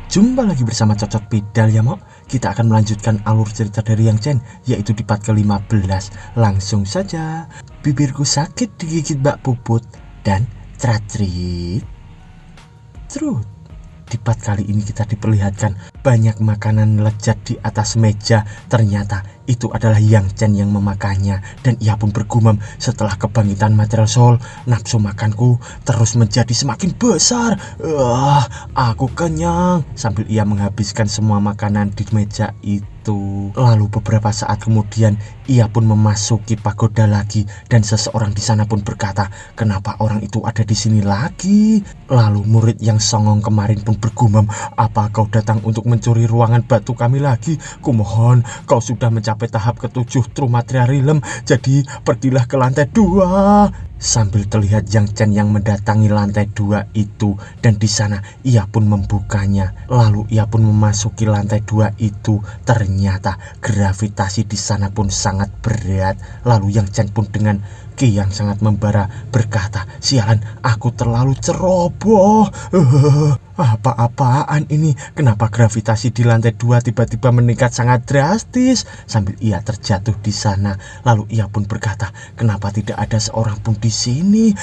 Jumpa lagi bersama Cocot Pedal ya Mok. Kita akan melanjutkan alur cerita dari Yang Chen, yaitu di part ke-15. Langsung saja. Bibirku sakit digigit bak puput dan tratrit. Trut. Di part kali ini kita diperlihatkan banyak makanan lezat di atas meja. Ternyata itu adalah Yang Chen yang memakannya. Dan ia pun bergumam, setelah kebangkitan material soul, nafsu makanku terus menjadi semakin besar. Aku kenyang. Sambil ia menghabiskan semua makanan di meja itu. Lalu beberapa saat kemudian ia pun memasuki pagoda lagi, dan seseorang di sana pun berkata, kenapa orang itu ada di sini lagi? Lalu murid yang songong kemarin pun bergumam, apa kau datang untuk mencuri ruangan batu kami lagi? Kumohon, kau sudah mencapai tahap ke-7 True Material Realm, jadi pergilah ke lantai 2. Sambil terlihat Yang Chen yang mendatangi lantai 2 itu, dan di sana ia pun membukanya. Lalu ia pun memasuki lantai 2 itu. Ternyata gravitasi di sana pun sangat berat. Lalu Yang Chen pun dengan ki yang sangat membara berkata, sialan, aku terlalu ceroboh. Apa-apaan ini? Kenapa gravitasi di lantai 2 tiba-tiba meningkat sangat drastis? Sambil ia terjatuh di sana. Lalu ia pun berkata, kenapa tidak ada seorang pun di sini?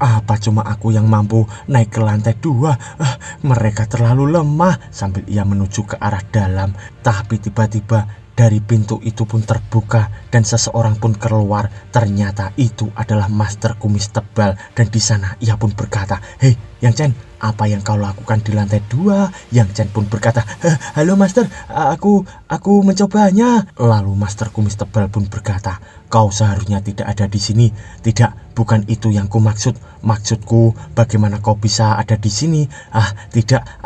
Apa cuma aku yang mampu naik ke lantai 2? Mereka terlalu lemah. Sambil ia menuju ke arah dalam, tapi tiba-tiba dari pintu itu pun terbuka dan seseorang pun keluar. Ternyata itu adalah Master Kumis Tebal, dan di sana ia pun berkata, hei Yang Chen, apa yang kau lakukan di lantai 2? Yang Chen pun berkata, halo Master, aku mencobanya. Lalu Master Kumis Tebal pun berkata, kau seharusnya tidak ada di sini. Tidak, bukan itu yang ku maksud. Maksudku, bagaimana kau bisa ada di sini? Tidak,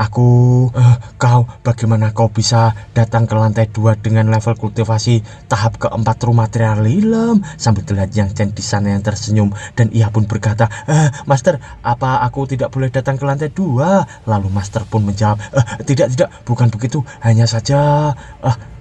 kau, bagaimana kau bisa datang ke lantai 2 dengan level kultivasi tahap ke-4 True Material Realm? Sambil terlihat Yang Chen di sana yang tersenyum, dan ia pun berkata, Master, apa aku tidak boleh datang ke lantai 2? Lalu Master pun menjawab, tidak, bukan begitu. Hanya saja,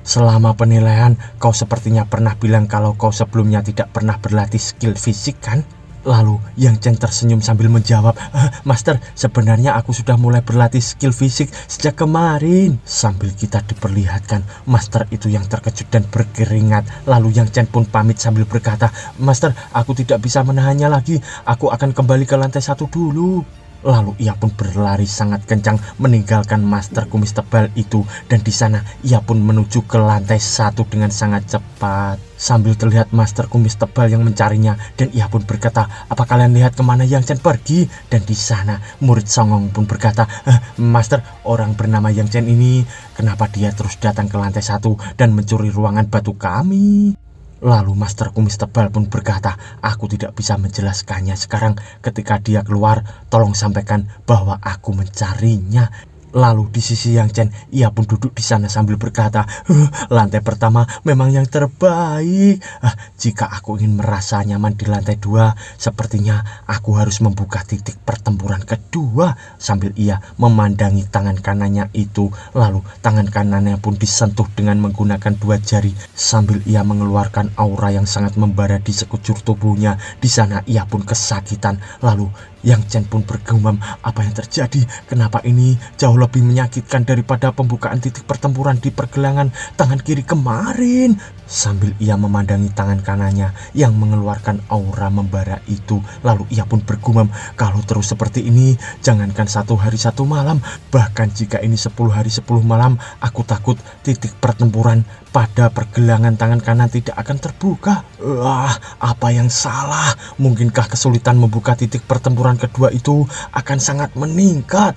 selama penilaian kau sepertinya pernah bilang kalau kau sebelumnya tidak pernah berlatih skill fisik kan? Lalu Yang Chen tersenyum sambil menjawab, Master, sebenarnya aku sudah mulai berlatih skill fisik sejak kemarin. Sambil kita diperlihatkan Master itu yang terkejut dan berkeringat. Lalu Yang Chen pun pamit sambil berkata, Master, aku tidak bisa menahannya lagi. Aku akan kembali ke lantai 1 dulu. Lalu ia pun berlari sangat kencang meninggalkan Master Kumis Tebal itu, dan di sana ia pun menuju ke lantai 1 dengan sangat cepat. Sambil terlihat Master Kumis Tebal yang mencarinya, dan ia pun berkata, apa kalian lihat kemana Yang Chen pergi? Dan di sana murid songong pun berkata, Master, orang bernama Yang Chen ini, kenapa dia terus datang ke lantai 1 dan mencuri ruangan batu kami? Lalu Master Kumis Tebal pun berkata, aku tidak bisa menjelaskannya sekarang. Ketika dia keluar, tolong sampaikan bahwa aku mencarinya. Lalu di sisi Yang Chen, ia pun duduk di sana sambil berkata, lantai pertama memang yang terbaik. Jika aku ingin merasa nyaman di lantai 2, sepertinya aku harus membuka titik pertempuran kedua. Sambil ia memandangi tangan kanannya itu, lalu tangan kanannya pun disentuh dengan menggunakan 2 jari. Sambil ia mengeluarkan aura yang sangat membara di sekujur tubuhnya. Di sana ia pun kesakitan. Lalu Yang Chen pun bergumam, apa yang terjadi? Kenapa ini jauh lebih menyakitkan daripada pembukaan titik pertempuran di pergelangan tangan kiri kemarin? Sambil ia memandangi tangan kanannya yang mengeluarkan aura membara itu. Lalu ia pun bergumam, kalau terus seperti ini, jangankan 1 hari 1 malam, bahkan jika ini 10 hari 10 malam, aku takut titik pertempuran pada pergelangan tangan kanan tidak akan terbuka. Apa yang salah? Mungkinkah kesulitan membuka titik pertempuran kedua itu akan sangat meningkat?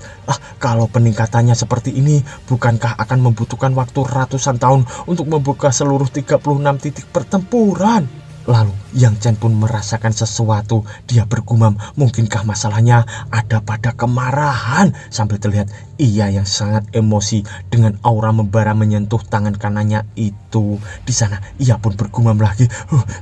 Kalau peningkatannya seperti ini, bukankah akan membutuhkan waktu ratusan tahun untuk membuka seluruh 36 titik pertempuran? Lalu Yang Chen pun merasakan sesuatu. Dia bergumam, mungkinkah masalahnya ada pada kemarahan? Sambil terlihat ia yang sangat emosi dengan aura membara menyentuh tangan kanannya itu. Di sana ia pun bergumam lagi,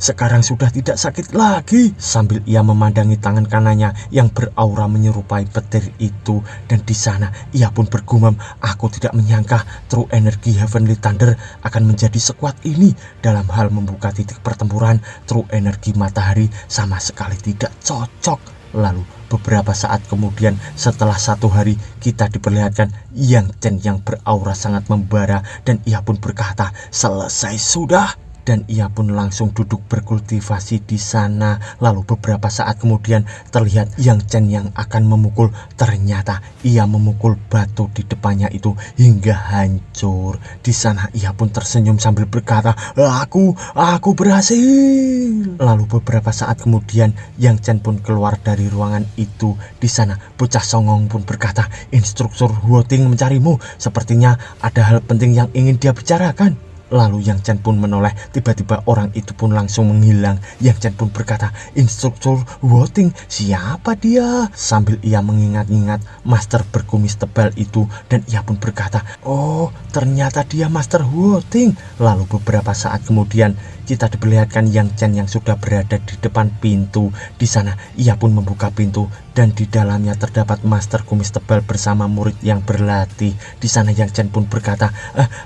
sekarang sudah tidak sakit lagi. Sambil ia memandangi tangan kanannya yang beraura menyerupai petir itu, dan di sana ia pun bergumam, aku tidak menyangka True Energy Heavenly Thunder akan menjadi sekuat ini. Dalam hal membuka titik pertempuran, True Energi Matahari sama sekali tidak cocok. Lalu beberapa saat kemudian setelah 1 hari kita diperlihatkan Yang Chen yang beraura sangat membara dan ia pun berkata, "Selesai sudah." Dan ia pun langsung duduk berkultivasi di sana. Lalu beberapa saat kemudian terlihat Yang Chen yang akan memukul. Ternyata ia memukul batu di depannya itu hingga hancur. Di sana ia pun tersenyum sambil berkata, Aku berhasil." Lalu beberapa saat kemudian Yang Chen pun keluar dari ruangan itu. Di sana bocah songong pun berkata, "Instruktur Huoting mencarimu. Sepertinya ada hal penting yang ingin dia bicarakan." Lalu Yang Chen pun menoleh. Tiba-tiba orang itu pun langsung menghilang. Yang Chen pun berkata, "Instruktur Huoting, siapa dia?" Sambil ia mengingat-ingat master berkumis tebal itu. Dan ia pun berkata, "Oh, ternyata dia master Huoting." Lalu beberapa saat kemudian kita diperlihatkan Yang Chen yang sudah berada di depan pintu. Di sana ia pun membuka pintu dan di dalamnya terdapat master kumis tebal bersama murid yang berlatih. Di sana Yang Chen pun berkata,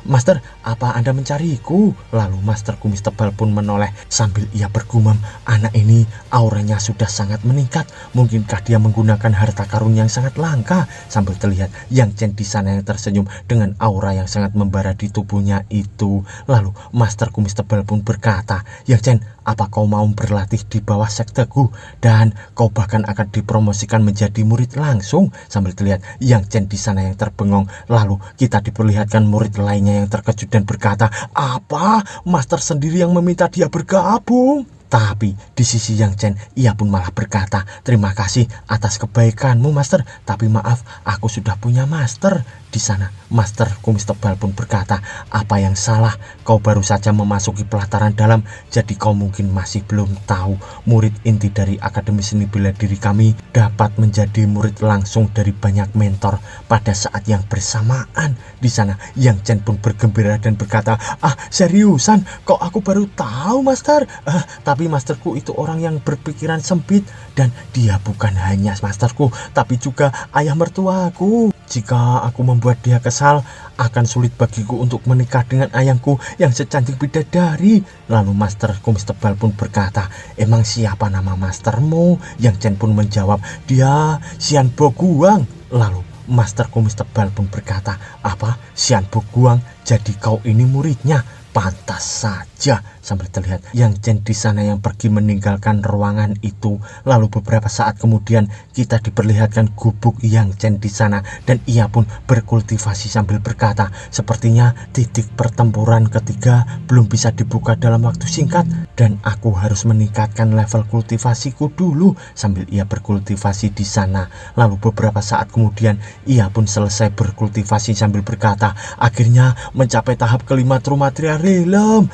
"Master, apa Anda mencariku?" Lalu master kumis tebal pun menoleh sambil ia bergumam, "Anak ini auranya sudah sangat meningkat. Mungkinkah dia menggunakan harta karun yang sangat langka?" Sambil terlihat Yang Chen di sana yang tersenyum dengan aura yang sangat membara di tubuhnya itu. Lalu master kumis tebal pun berkata, "Yang Chen, apa kau mau berlatih di bawah sekteku? Dan kau bahkan akan dipromosikan menjadi murid langsung." Sambil terlihat Yang Chen di sana yang terbengong. Lalu kita diperlihatkan murid lainnya yang terkejut dan berkata, "Apa? Master sendiri yang meminta dia bergabung?" Tapi di sisi Yang Chen ia pun malah berkata, "Terima kasih atas kebaikanmu, Master. Tapi maaf, aku sudah punya master." Di sana master kumis tebal pun berkata, "Apa yang salah? Kau baru saja memasuki pelataran dalam, jadi kau mungkin masih belum tahu. Murid inti dari Akademi Seni Bela Diri kami dapat menjadi murid langsung dari banyak mentor pada saat yang bersamaan." Di sana Yang Chen pun bergembira dan berkata, "Seriusan? Kok aku baru tahu, Master? Tapi masterku itu orang yang berpikiran sempit, dan dia bukan hanya masterku, tapi juga ayah mertuaku. Jika aku membuat dia kesal, akan sulit bagiku untuk menikah dengan ayahku yang secantik bidadari." Lalu master kumis tebal pun berkata, "Emang siapa nama mastermu?" Yang Chen pun menjawab, "Dia Xian Boguang." Lalu master kumis tebal pun berkata, "Apa? Xian Boguang? Jadi kau ini muridnya? Pantas saja." Sambil terlihat Yang Chen di sana yang pergi meninggalkan ruangan itu. Lalu beberapa saat kemudian kita diperlihatkan gubuk Yang Chen di sana dan ia pun berkultivasi sambil berkata, "Sepertinya titik pertempuran ketiga belum bisa dibuka dalam waktu singkat dan aku harus meningkatkan level kultivasiku dulu." Sambil ia berkultivasi di sana. Lalu beberapa saat kemudian ia pun selesai berkultivasi sambil berkata, "Akhirnya mencapai tahap kelima True Material Realm.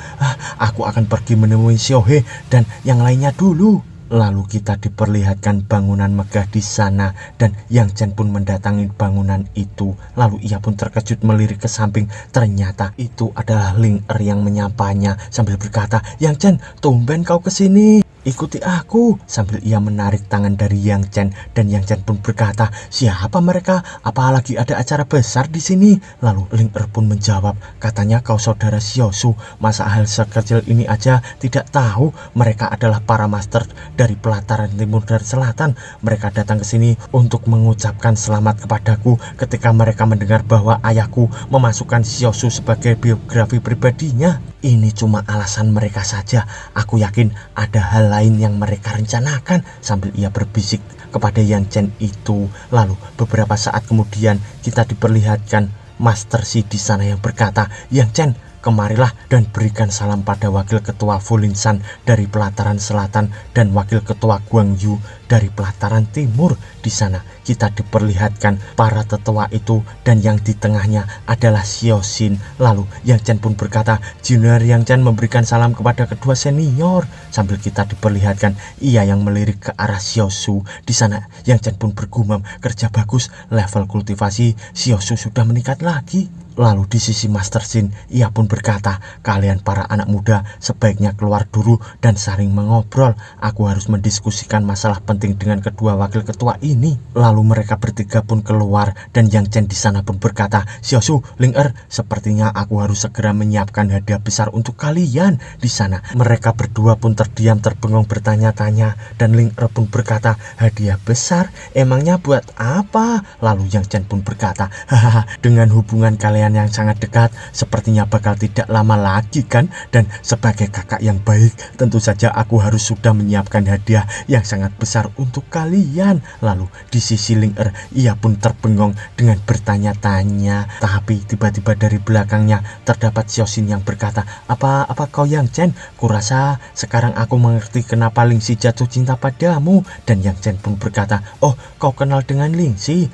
Aku akan pergi menemui Xiaohe dan yang lainnya dulu." Lalu kita diperlihatkan bangunan megah di sana dan Yang Chen pun mendatangi bangunan itu. Lalu ia pun terkejut melirik ke samping. Ternyata itu adalah Ling Er yang menyapanya sambil berkata, "Yang Chen, tumben kau kesini. Ikuti aku." Sambil ia menarik tangan dari Yang Chen dan Yang Chen pun berkata, "Siapa mereka? Apalagi ada acara besar di sini?" Lalu Ling Er pun menjawab, "Katanya kau saudara Xiaosu. Masa hal sekecil ini aja tidak tahu? Mereka adalah para master dari pelataran timur dan selatan. Mereka datang ke sini untuk mengucapkan selamat kepadaku ketika mereka mendengar bahwa ayahku memasukkan Xiaosu sebagai biografi pribadinya. Ini cuma alasan mereka saja. Aku yakin ada hal lain yang mereka rencanakan." Sambil ia berbisik kepada Yang Chen itu. Lalu beberapa saat kemudian kita diperlihatkan Master Shi di sana yang berkata, "Yang Chen, kemarilah dan berikan salam pada wakil ketua Fulinsan dari pelataran selatan dan wakil ketua Guangyu dari pelataran timur." Di sana kita diperlihatkan para tetua itu dan yang di tengahnya adalah Xiaoxin. Lalu Yang Chen pun berkata, "Junior Yang Chen memberikan salam kepada kedua senior." Sambil kita diperlihatkan ia yang melirik ke arah Xiaosu. Di sana Yang Chen pun bergumam, "Kerja bagus, level kultivasi Xiaosu sudah meningkat lagi." Lalu di sisi Master Sin, ia pun berkata, kalian para anak muda sebaiknya keluar dulu dan saling mengobrol. Aku harus mendiskusikan masalah penting dengan kedua wakil ketua ini. Lalu mereka bertiga pun keluar dan Yang Chen di sana pun berkata, Xiaosu, Ling Er, sepertinya aku harus segera menyiapkan hadiah besar untuk kalian. Di sana mereka berdua pun terdiam terbengong bertanya-tanya dan Ling Er pun berkata, hadiah besar? Emangnya buat apa? Lalu Yang Chen pun berkata, hahaha, dengan hubungan kalian yang sangat dekat, sepertinya bakal tidak lama lagi kan? Dan sebagai kakak yang baik, tentu saja aku harus sudah menyiapkan hadiah yang sangat besar untuk kalian. Lalu di sisi Ling Er, ia pun terbengong dengan bertanya-tanya. Tapi tiba-tiba dari belakangnya terdapat Xiaoxin yang berkata, apa kau Yang Chen? Kurasa sekarang aku mengerti kenapa Ling Si jatuh cinta padamu. Dan Yang Chen pun berkata, oh, kau kenal dengan Ling Si?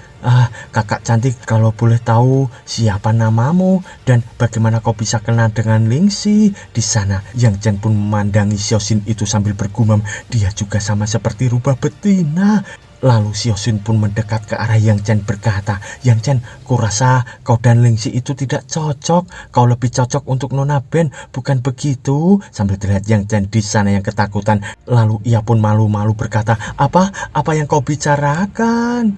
Kakak cantik, kalau boleh tahu siapa namamu dan bagaimana kau bisa kenal dengan Ling Si? Di sana Yang Chen pun memandangi Xiaoxin itu sambil bergumam, dia juga sama seperti rubah betina. Lalu Xiaoxin pun mendekat ke arah Yang Chen berkata, Yang Chen, kurasa kau dan Ling Si itu tidak cocok. Kau lebih cocok untuk Nona Ben, bukan begitu? Sambil terlihat Yang Chen di sana yang ketakutan. Lalu ia pun malu-malu berkata, apa yang kau bicarakan?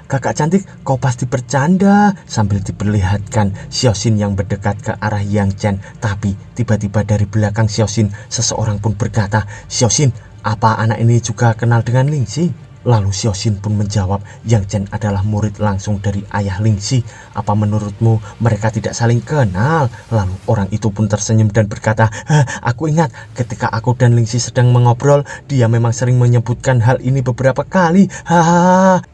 Kakak cantik, kau pasti bercanda. Sambil diperlihatkan Xiaoxin yang mendekat ke arah Yang Chen. Tapi tiba-tiba dari belakang Xiaoxin, seseorang pun berkata, Xiaoxin, apa anak ini juga kenal dengan Ling Si? Lalu Xiaoxin pun menjawab, Yang Chen adalah murid langsung dari ayah Ling Si. Apa menurutmu mereka tidak saling kenal? Lalu orang itu pun tersenyum dan berkata, aku ingat ketika aku dan Ling Si sedang mengobrol, dia memang sering menyebutkan hal ini beberapa kali.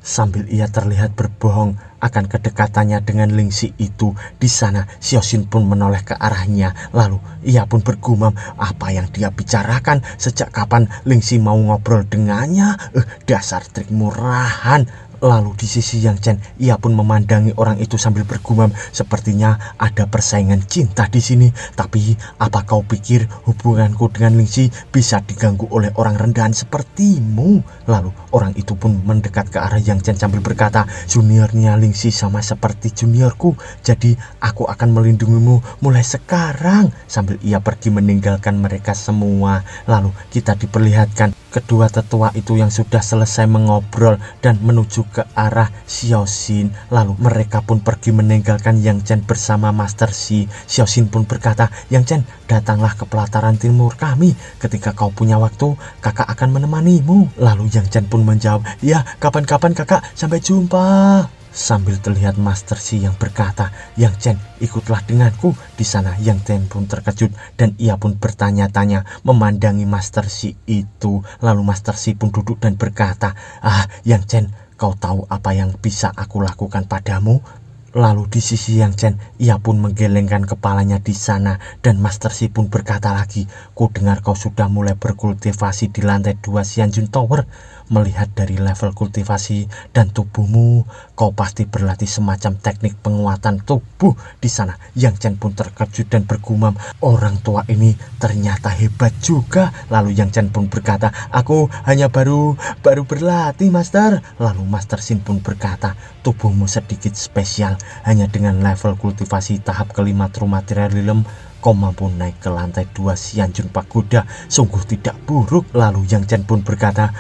Sambil ia terlihat berbohong akan kedekatannya dengan Ling Si itu. Di sana Xiaoxin pun menoleh ke arahnya. Lalu ia pun bergumam, apa yang dia bicarakan? Sejak kapan Ling Si mau ngobrol dengannya? Dasar trik murahan. Lalu di sisi Yang Chen, ia pun memandangi orang itu sambil bergumam, sepertinya ada persaingan cinta di sini. Tapi apa kau pikir hubunganku dengan Ling Si bisa diganggu oleh orang rendahan sepertimu? Lalu orang itu pun mendekat ke arah Yang Chen sambil berkata, juniornya Ling Si sama seperti juniorku, jadi aku akan melindungimu mulai sekarang. Sambil ia pergi meninggalkan mereka semua. Lalu kita diperlihatkan kedua tetua itu yang sudah selesai mengobrol dan menuju ke arah Xiaoxin. Lalu mereka pun pergi meninggalkan Yang Chen bersama Master Xi. Xiaoxin pun berkata, Yang Chen, datanglah ke pelataran timur kami. Ketika kau punya waktu, kakak akan menemanimu. Lalu Yang Chen pun menjawab, ya, kapan-kapan kakak, sampai jumpa. Sambil terlihat Master Xi yang berkata, Yang Chen, ikutlah denganku. Di sana Yang Chen pun terkejut dan ia pun bertanya-tanya memandangi Master Xi itu. Lalu Master Xi pun duduk dan berkata, Yang Chen, kau tahu apa yang bisa aku lakukan padamu? Lalu di sisi Yang Chen, ia pun menggelengkan kepalanya di sana dan Master Xi pun berkata lagi, ku dengar kau sudah mulai berkultivasi di lantai 2 Xianjun Tower. Melihat dari level kultivasi dan tubuhmu, kau pasti berlatih semacam teknik penguatan tubuh. Di sana Yang Chen pun terkejut dan bergumam, orang tua ini ternyata hebat juga. Lalu Yang Chen pun berkata, aku hanya baru berlatih, Master. Lalu Master Xin pun berkata, tubuhmu sedikit spesial. Hanya dengan level kultivasi tahap kelima True Materialism, kau mampu naik ke lantai 2 Xianjun Pagoda. Sungguh tidak buruk. Lalu Yang Chen pun berkata,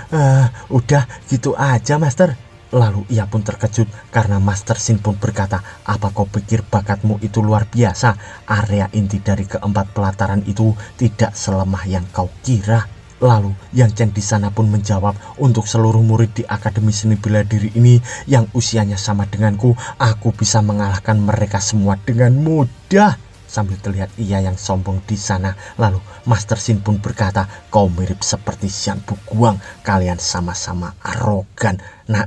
udah gitu aja, Master. Lalu ia pun terkejut karena Master Xin pun berkata, apa kau pikir bakatmu itu luar biasa? Area inti dari keempat pelataran itu tidak selemah yang kau kira. Lalu Yang Chen di sana pun menjawab, untuk seluruh murid di Akademi Seni Bela Diri ini yang usianya sama denganku, aku bisa mengalahkan mereka semua dengan mudah. Sambil terlihat ia yang sombong di sana. Lalu Master Xin pun berkata, kau mirip seperti Xian Buguang, kalian sama-sama arogan. Nah,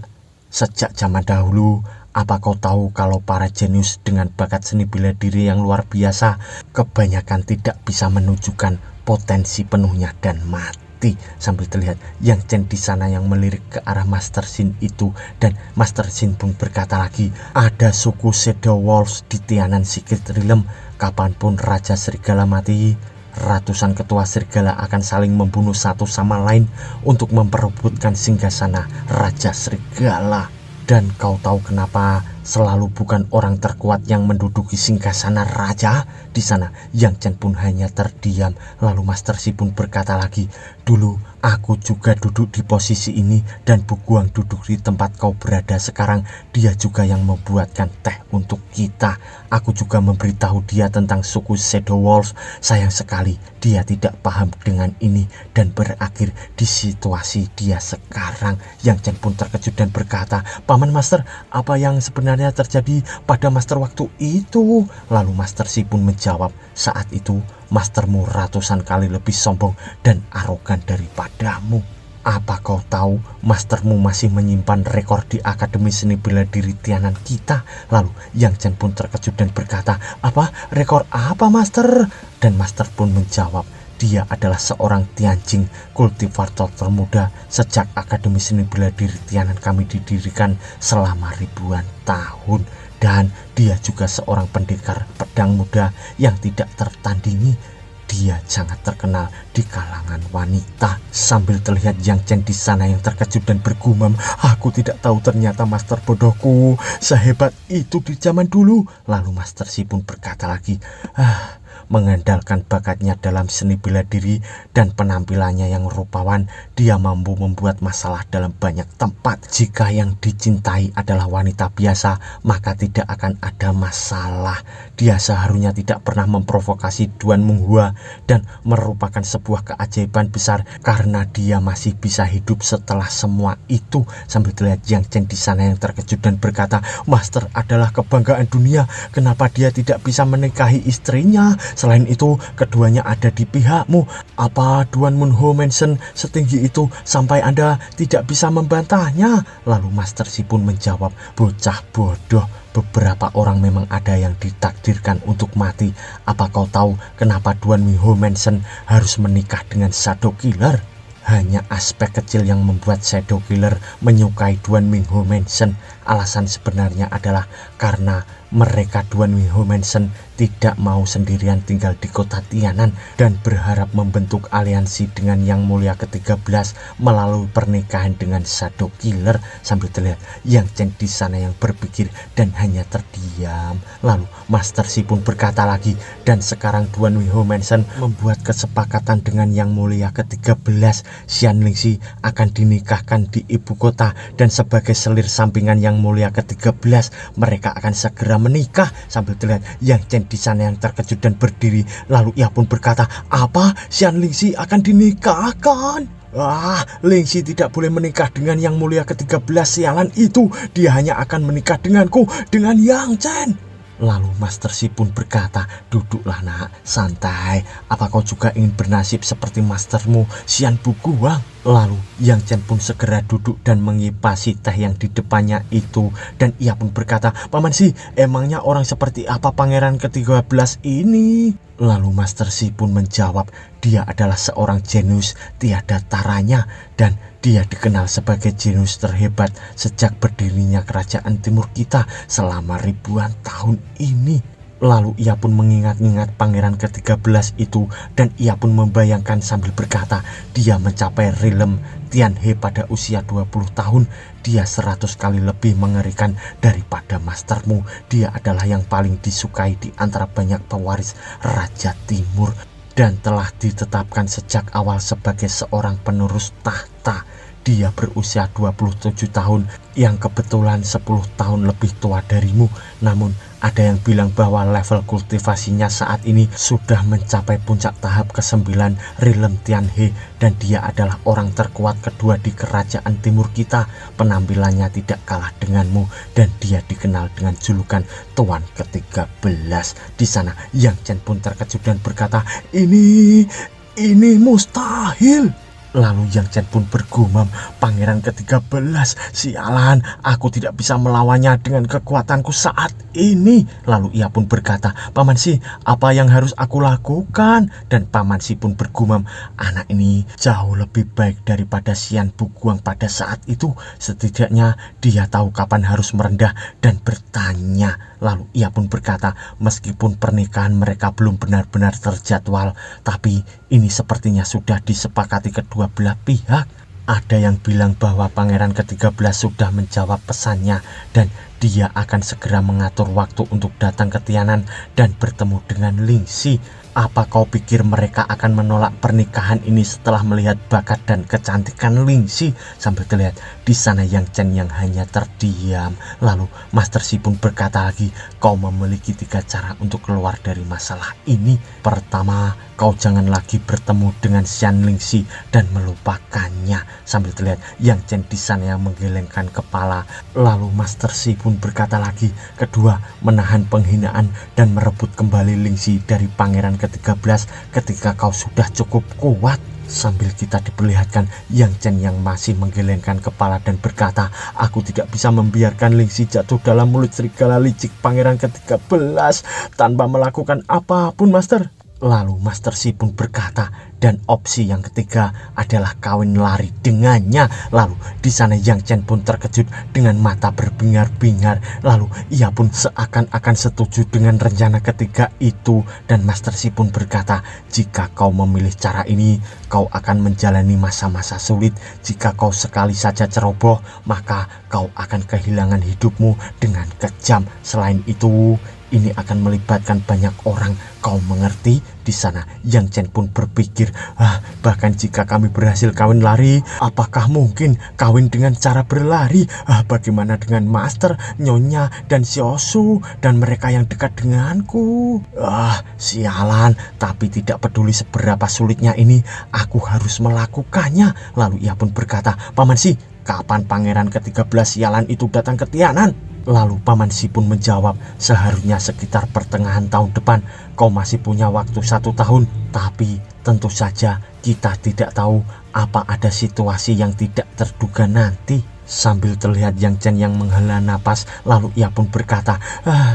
sejak zaman dahulu, apa kau tahu kalau para jenius dengan bakat seni bela diri yang luar biasa kebanyakan tidak bisa menunjukkan potensi penuhnya dan mati. Sambil terlihat Yang Chen di sana yang melirik ke arah Master Xin itu dan Master Xin pun berkata lagi, ada suku Shadow Wolves di Tianan Secret Realm. Kapanpun Raja Serigala mati, ratusan ketua serigala akan saling membunuh satu sama lain untuk memperebutkan singgasana Raja Serigala. Dan kau tahu kenapa selalu bukan orang terkuat yang menduduki singgasana raja. Di sana Yang Chen pun hanya terdiam. Lalu Master Si pun berkata lagi, dulu aku juga duduk di posisi ini dan Bu Guang duduk di tempat kau berada sekarang. Dia juga yang membuatkan teh untuk kita. Aku juga memberitahu dia tentang suku Shadow Wolf. Sayang sekali dia tidak paham dengan ini dan berakhir di situasi dia sekarang. Yang Chen pun terkejut dan berkata, Paman Master, apa yang sebenarnya terjadi pada Master waktu itu? Lalu Master Si pun menjawab, saat itu Mastermu ratusan kali lebih sombong dan arogan daripadamu. Apa kau tahu Mastermu masih menyimpan rekor di Akademi Seni Bela Diri Tianan kita? Lalu Yang Chen pun terkejut dan berkata, apa? Rekor apa Master? Dan Master pun menjawab, dia adalah seorang Tianjing, kultivator termuda sejak Akademi Seni Bela Diri Tianan kami didirikan selama ribuan tahun. Dan dia juga seorang pendekar pedang muda yang tidak tertandingi. Dia sangat terkenal di kalangan wanita. Sambil terlihat Yang Chen di sana yang terkejut dan bergumam, aku tidak tahu ternyata Master bodohku sehebat itu di zaman dulu. Lalu Master Si pun berkata lagi, mengandalkan bakatnya dalam seni bela diri dan penampilannya yang rupawan, dia mampu membuat masalah dalam banyak tempat. Jika yang dicintai adalah wanita biasa, maka tidak akan ada masalah. Dia seharusnya tidak pernah memprovokasi Duan Menghua dan merupakan sebuah keajaiban besar karena dia masih bisa hidup setelah semua itu. Sambil terlihat Yang Chen di sana yang terkejut dan berkata, Master adalah kebanggaan dunia. Kenapa dia tidak bisa menikahi istrinya? Selain itu, keduanya ada di pihakmu. Apa Duan Munho Mansion setinggi itu sampai Anda tidak bisa membantahnya? Lalu Master Si pun menjawab, bocah bodoh. Beberapa orang memang ada yang ditakdirkan untuk mati. Apa kau tahu kenapa Duan Munho Mansion harus menikah dengan Shadow Killer? Hanya aspek kecil yang membuat Shadow Killer menyukai Duan Munho Mansion. Alasan sebenarnya adalah karena mereka Duan Munho Mansion tidak mau sendirian tinggal di kota Tianan dan berharap membentuk aliansi dengan Yang Mulia ke-13 melalui pernikahan dengan Shadow Killer. Sambil terlihat Yang Chen di sana yang berpikir dan hanya terdiam. Lalu Master Si pun berkata lagi, dan sekarang Duan Munho Mansion membuat kesepakatan dengan Yang Mulia ke-13. Xian Lingxi akan dinikahkan di ibu kota dan sebagai selir sampingan Yang Mulia ke-13 mereka akan segera menikah. Sambil terlihat Yang Chen di sana yang terkejut dan berdiri. Lalu ia pun berkata, apa? Xian Lingxi akan dinikahkan? Lingxi tidak boleh menikah dengan Yang Mulia ke-13 sialan itu. Dia hanya akan menikah denganku, dengan Yang Chen. Lalu Master Si pun berkata, duduklah nak, santai. Apa kau juga ingin bernasib seperti mastermu, Xian Bu Guang? Lalu Yang Chen pun segera duduk dan mengipasi teh yang di depannya itu. Dan ia pun berkata, Paman Si, emangnya orang seperti apa pangeran ke-13 ini? Lalu Master Si pun menjawab, dia adalah seorang jenius tiada taranya dan dia dikenal sebagai jenius terhebat sejak berdirinya kerajaan timur kita selama ribuan tahun ini. Lalu ia pun mengingat-ingat pangeran ke-13 itu dan ia pun membayangkan sambil berkata, dia mencapai rilem Tianhe pada usia 20 tahun. Dia 100 kali lebih mengerikan daripada mastermu. Dia adalah yang paling disukai di antara banyak pewaris Raja Timur dan telah ditetapkan sejak awal sebagai seorang penerus tahta. Dia berusia 27 tahun yang kebetulan 10 tahun lebih tua darimu. Namun ada yang bilang bahwa level kultivasinya saat ini sudah mencapai puncak tahap ke-9 Rilem Tianhe dan dia adalah orang terkuat kedua di kerajaan timur kita. Penampilannya tidak kalah denganmu dan dia dikenal dengan julukan Tuan ke-13. Di sana Yang Chen pun terkejut dan berkata, ini mustahil. Lalu Yang Chen pun bergumam, pangeran ke-13, sialan, aku tidak bisa melawannya dengan kekuatanku saat ini. Lalu ia pun berkata, Paman Si, apa yang harus aku lakukan? Dan Paman Si pun bergumam, anak ini jauh lebih baik daripada Xian Bu Guang pada saat itu. Setidaknya dia tahu kapan harus merendah dan bertanya. Lalu ia pun berkata, meskipun pernikahan mereka belum benar-benar terjadwal, tapi ini sepertinya sudah disepakati kedua belah pihak. Ada yang bilang bahwa pangeran ke-13 sudah menjawab pesannya dan dia akan segera mengatur waktu untuk datang ke Tianan dan bertemu dengan Lingxi. Apa kau pikir mereka akan menolak pernikahan ini setelah melihat bakat dan kecantikan Lingxi? Sambil terlihat di sana Yang Chen yang hanya terdiam. Lalu Master Xi pun berkata lagi, kau memiliki 3 cara untuk keluar dari masalah ini. Pertama, kau jangan lagi bertemu dengan Xian Lingxi dan melupakannya. Sambil terlihat Yang Chen di sana yang menggelengkan kepala. Lalu Master Xi pun berkata lagi, kedua, menahan penghinaan dan merebut kembali Lingxi dari pangeran ke-13 ketika kau sudah cukup kuat. Sambil kita diperlihatkan Yang Chen yang masih menggelengkan kepala dan berkata, aku tidak bisa membiarkan Lingxi jatuh dalam mulut serigala licik pangeran ke-13 tanpa melakukan apapun, Master. Lalu Master Xi pun berkata, dan opsi yang ketiga adalah kawin lari dengannya. Lalu di sana Yang Chen pun terkejut dengan mata berbingar-bingar. Lalu ia pun seakan-akan setuju dengan rencana ketiga itu. Dan Master Xi pun berkata, jika kau memilih cara ini, kau akan menjalani masa-masa sulit. Jika kau sekali saja ceroboh, maka kau akan kehilangan hidupmu dengan kejam. Selain itu, ini akan melibatkan banyak orang, kau mengerti? Di sana Yang Chen pun berpikir, bahkan jika kami berhasil kawin lari, apakah mungkin kawin dengan cara berlari? Bagaimana dengan Master, Nyonya, dan Xiaoshu, dan mereka yang dekat denganku? Sialan, tapi tidak peduli seberapa sulitnya ini, aku harus melakukannya. Lalu ia pun berkata, Paman Xi, kapan pangeran ke-13 sialan itu datang ke Tianan? Lalu Paman Xi pun menjawab, seharusnya sekitar pertengahan tahun depan. Kau masih punya waktu 1 tahun. Tapi tentu saja kita tidak tahu apa ada situasi yang tidak terduga nanti. Sambil terlihat Yang Chen yang menghela napas, lalu ia pun berkata,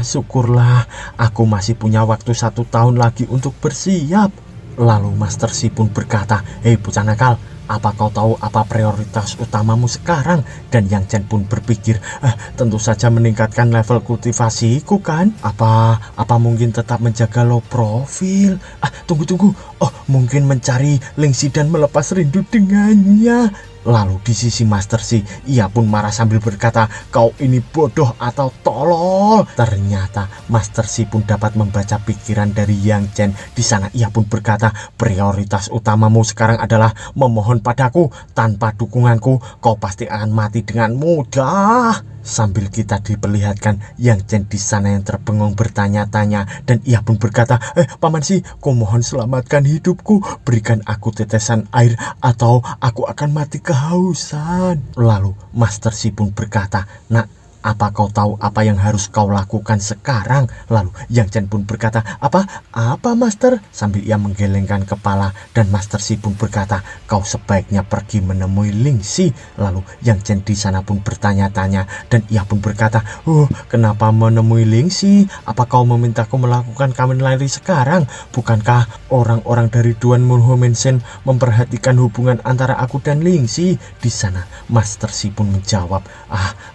syukurlah aku masih punya waktu 1 tahun lagi untuk bersiap. Lalu Master Xi pun berkata, hei bocah nakal, apa kau tahu apa prioritas utamamu sekarang? Dan Yang Chen pun berpikir, tentu saja meningkatkan level kultivasiku kan? Apa mungkin tetap menjaga low profil? Tunggu. Mungkin mencari Lingxi dan melepas rindu dengannya. Lalu di sisi Master Xi, ia pun marah sambil berkata, kau ini bodoh atau tolol. Ternyata Master Xi pun dapat membaca pikiran dari Yang Chen. Di sana ia pun berkata, prioritas utamamu sekarang adalah memohon padaku. Tanpa dukunganku, kau pasti akan mati dengan mudah. Sambil kita diperlihatkan Yang Chen di sana yang terbengung bertanya-tanya, dan ia pun berkata, Paman Xi, kumohon selamatkan hidupku, berikan aku tetesan air atau aku akan mati kehausan. Lalu Master Xi pun berkata, nak, apa kau tahu apa yang harus kau lakukan sekarang? Lalu Yang Chen pun berkata, apa Master? Sambil ia menggelengkan kepala, dan Master Xi pun berkata, kau sebaiknya pergi menemui Lingxi. Lalu Yang Chen di sana pun bertanya-tanya, dan ia pun berkata, kenapa menemui Lingxi? Apa kau memintaku melakukan kawin lari sekarang? Bukankah orang-orang dari Duan Munho Mansion memperhatikan hubungan antara aku dan Lingxi? Di sana Master Xi pun menjawab,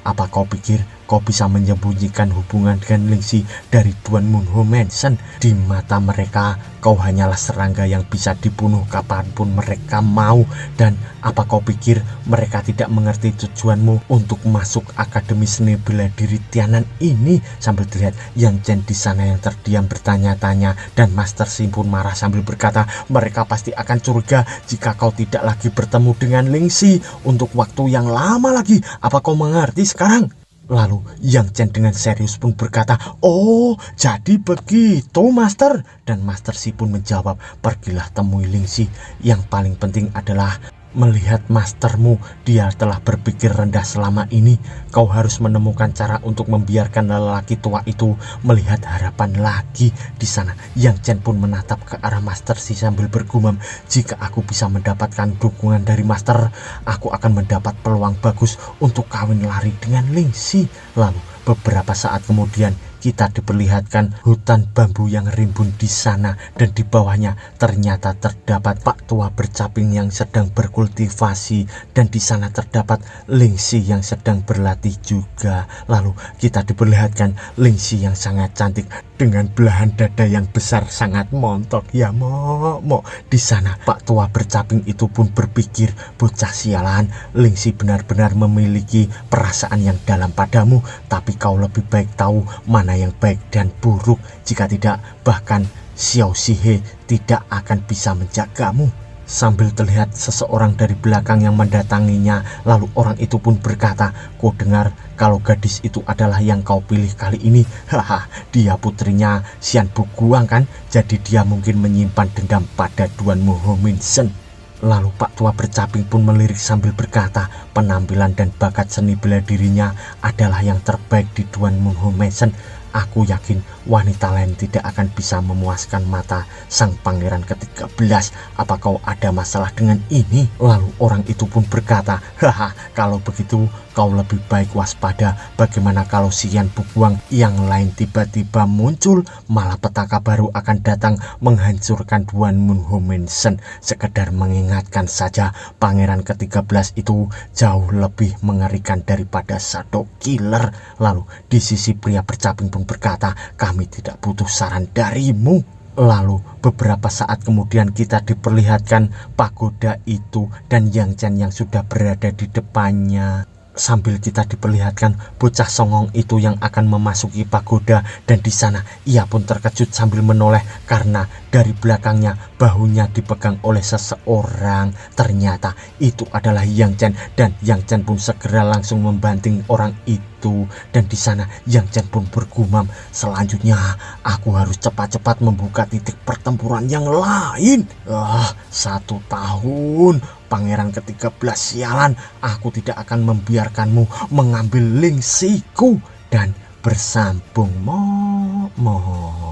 apa kau pikir kau bisa menyembunyikan hubungan dengan Lingxi dari Duan Munho Mansion? Di mata mereka, kau hanyalah serangga yang bisa dibunuh kapanpun mereka mau. Dan apa kau pikir mereka tidak mengerti tujuanmu untuk masuk Akademi Seni Bela Diri Tianan ini? Sambil terlihat Yang Chen di sana yang terdiam bertanya-tanya, dan Master Xi pun marah sambil berkata, mereka pasti akan curiga jika kau tidak lagi bertemu dengan Lingxi untuk waktu yang lama lagi. Apa kau mengerti sekarang? Lalu Yang Chen dengan serius pun berkata, jadi begitu Master. Dan Master Xi pun menjawab, pergilah temui Lingxi. Yang paling penting adalah melihat mastermu. Dia telah berpikir rendah selama ini. Kau harus menemukan cara untuk membiarkan lelaki tua itu melihat harapan lagi. Di sana Yang Chen pun menatap ke arah Master Xi sambil bergumam, jika aku bisa mendapatkan dukungan dari Master, aku akan mendapat peluang bagus untuk kawin lari dengan Lingxi. Lalu beberapa saat kemudian kita diperlihatkan hutan bambu yang rimbun di sana, dan di bawahnya ternyata terdapat Pak Tua bercaping yang sedang berkultivasi, dan di sana terdapat Lingsi yang sedang berlatih juga. Lalu kita diperlihatkan Lingsi yang sangat cantik dengan belahan dada yang besar sangat montok. Ya mok. Di sana Pak Tua bercaping itu pun berpikir, bocah sialan, Lingsi benar-benar memiliki perasaan yang dalam padamu, tapi kau lebih baik tahu mana yang baik dan buruk. Jika tidak, bahkan Xiao Sihe tidak akan bisa menjagamu. Sambil terlihat seseorang dari belakang yang mendatanginya, lalu orang itu pun berkata, "Ku dengar kalau gadis itu adalah yang kau pilih kali ini. Haha, dia putrinya Xian Buguang kan? Jadi dia mungkin menyimpan dendam pada Duanmu Ho Min Sen." Lalu Pak Tua bercaping pun melirik sambil berkata, penampilan dan bakat seni bela dirinya adalah yang terbaik di Duanmu Ho Min Sen. Aku yakin wanita lain tidak akan bisa memuaskan mata sang pangeran ke-13. Apa kau ada masalah dengan ini? Lalu orang itu pun berkata, "Haha, kalau begitu kau lebih baik waspada. Bagaimana kalau Xian Buguang yang lain tiba-tiba muncul? Malah petaka baru akan datang menghancurkan Duanmu Ho Min Sen. Sekedar mengingatkan saja, pangeran ke-13 itu jauh lebih mengerikan daripada Shadow Killer." Lalu di sisi pria bercaping pun berkata, "Kami tidak butuh saran darimu." Lalu beberapa saat kemudian kita diperlihatkan pagoda itu dan Yang Chen yang sudah berada di depannya. Sambil kita diperlihatkan bocah songong itu yang akan memasuki pagoda, dan di sana ia pun terkejut sambil menoleh karena dari belakangnya bahunya dipegang oleh seseorang. Ternyata itu adalah Yang Chen, dan Yang Chen pun segera langsung membanting orang itu. Dan di sana Yang Chen pun bergumam, "Selanjutnya aku harus cepat-cepat membuka titik pertempuran yang lain. 1 tahun pangeran ke-13 sialan, aku tidak akan membiarkanmu mengambil Lingsiku." Dan bersambung mo.